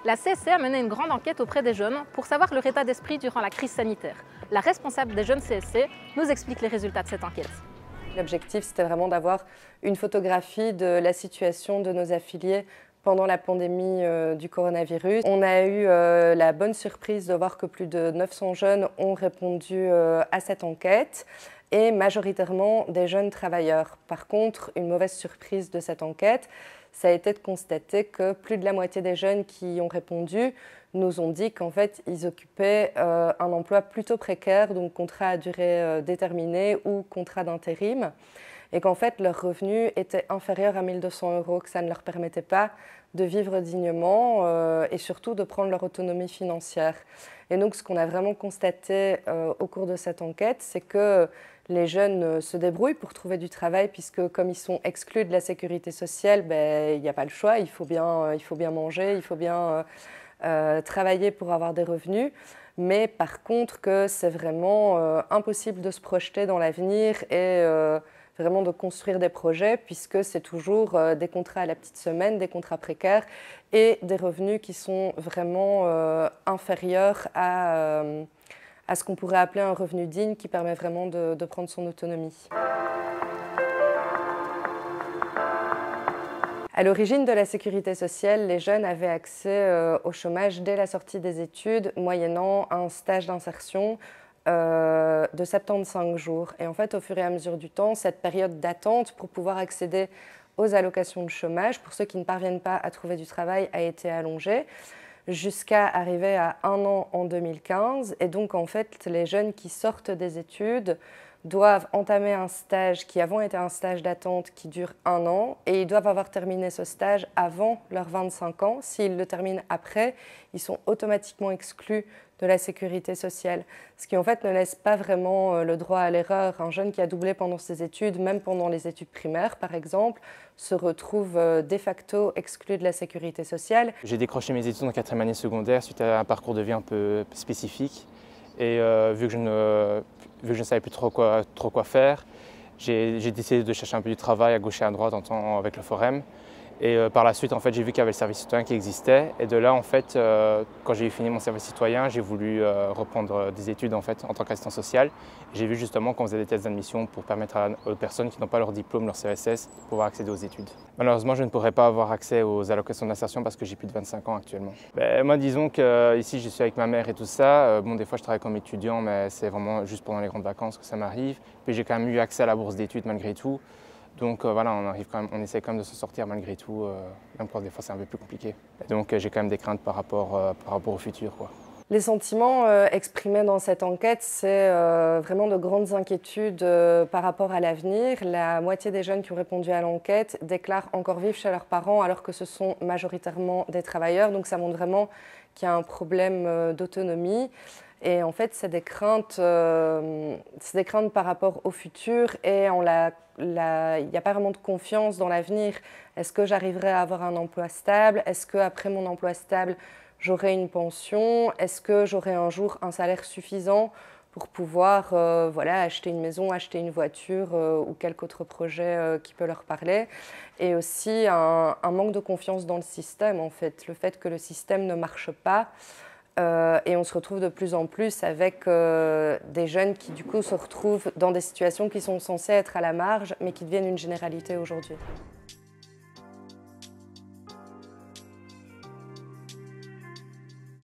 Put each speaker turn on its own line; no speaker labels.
La CSC a mené une grande enquête auprès des jeunes pour savoir leur état d'esprit durant la crise sanitaire. La responsable des jeunes CSC nous explique les résultats de cette enquête.
L'objectif, c'était vraiment d'avoir une photographie de la situation de nos affiliés pendant la pandémie du coronavirus. On a eu la bonne surprise de voir que plus de 900 jeunes ont répondu à cette enquête et majoritairement des jeunes travailleurs. Par contre, une mauvaise surprise de cette enquête, ça a été de constater que plus de la moitié des jeunes qui ont répondu nous ont dit qu'en fait, ils occupaient un emploi plutôt précaire, donc contrat à durée déterminée ou contrat d'intérim, et qu'en fait, leur revenu était inférieur à 1 200 €, que ça ne leur permettait pas de vivre dignement et surtout de prendre leur autonomie financière. Et donc, ce qu'on a vraiment constaté au cours de cette enquête, c'est que les jeunes se débrouillent pour trouver du travail puisque comme ils sont exclus de la sécurité sociale, il n'y a pas le choix, il faut bien manger, il faut bien travailler pour avoir des revenus. Mais par contre que c'est vraiment impossible de se projeter dans l'avenir et vraiment de construire des projets puisque c'est toujours des contrats à la petite semaine, des contrats précaires et des revenus qui sont vraiment inférieurs à ce qu'on pourrait appeler un revenu digne qui permet vraiment de prendre son autonomie. À l'origine de la sécurité sociale, les jeunes avaient accès au chômage dès la sortie des études, moyennant un stage d'insertion de 75 jours. Et en fait, au fur et à mesure du temps, cette période d'attente pour pouvoir accéder aux allocations de chômage, pour ceux qui ne parviennent pas à trouver du travail, a été allongée jusqu'à arriver à 1 an en 2015. Et donc, en fait, les jeunes qui sortent des études doivent entamer un stage qui avant était un stage d'attente qui dure 1 an et ils doivent avoir terminé ce stage avant leurs 25 ans. S'ils le terminent après, ils sont automatiquement exclus de la sécurité sociale, ce qui en fait ne laisse pas vraiment le droit à l'erreur. Un jeune qui a doublé pendant ses études, même pendant les études primaires par exemple, se retrouve de facto exclu de la sécurité sociale.
J'ai décroché mes études en 4e année secondaire suite à un parcours de vie un peu spécifique et vu que je ne savais plus trop quoi faire, j'ai décidé de chercher un peu du travail à gauche et à droite en temps avec le Forum. Et par la suite, en fait, j'ai vu qu'il y avait le service citoyen qui existait. Et de là, en fait, quand j'ai fini mon service citoyen, j'ai voulu reprendre des études en fait, en tant qu'assistant social. J'ai vu justement qu'on faisait des tests d'admission pour permettre aux personnes qui n'ont pas leur diplôme, leur CSS, de pouvoir accéder aux études. Malheureusement, je ne pourrais pas avoir accès aux allocations d'insertion parce que j'ai plus de 25 ans actuellement. Moi, disons qu'ici, je suis avec ma mère et tout ça. Bon, des fois, je travaille comme étudiant, mais c'est vraiment juste pendant les grandes vacances que ça m'arrive. Puis j'ai quand même eu accès à la bourse d'études malgré tout. Donc voilà, on essaie quand même de se sortir malgré tout, même quand des fois c'est un peu plus compliqué. Et donc j'ai quand même des craintes par rapport au futur, quoi.
Les sentiments exprimés dans cette enquête, c'est vraiment de grandes inquiétudes par rapport à l'avenir. La moitié des jeunes qui ont répondu à l'enquête déclarent encore vivre chez leurs parents alors que ce sont majoritairement des travailleurs. Donc ça montre vraiment qu'il y a un problème d'autonomie. Et en fait, c'est des craintes par rapport au futur et il n'y a pas vraiment de confiance dans l'avenir. Est-ce que j'arriverai à avoir un emploi stable? Est-ce qu'après mon emploi stable, j'aurai une pension? Est-ce que j'aurai un jour un salaire suffisant pour pouvoir acheter une maison, acheter une voiture ou quelque autre projet qui peut leur parler? Et aussi un manque de confiance dans le système, en fait. Le fait que le système ne marche pas. Et on se retrouve de plus en plus avec des jeunes qui du coup se retrouvent dans des situations qui sont censées être à la marge mais qui deviennent une généralité aujourd'hui.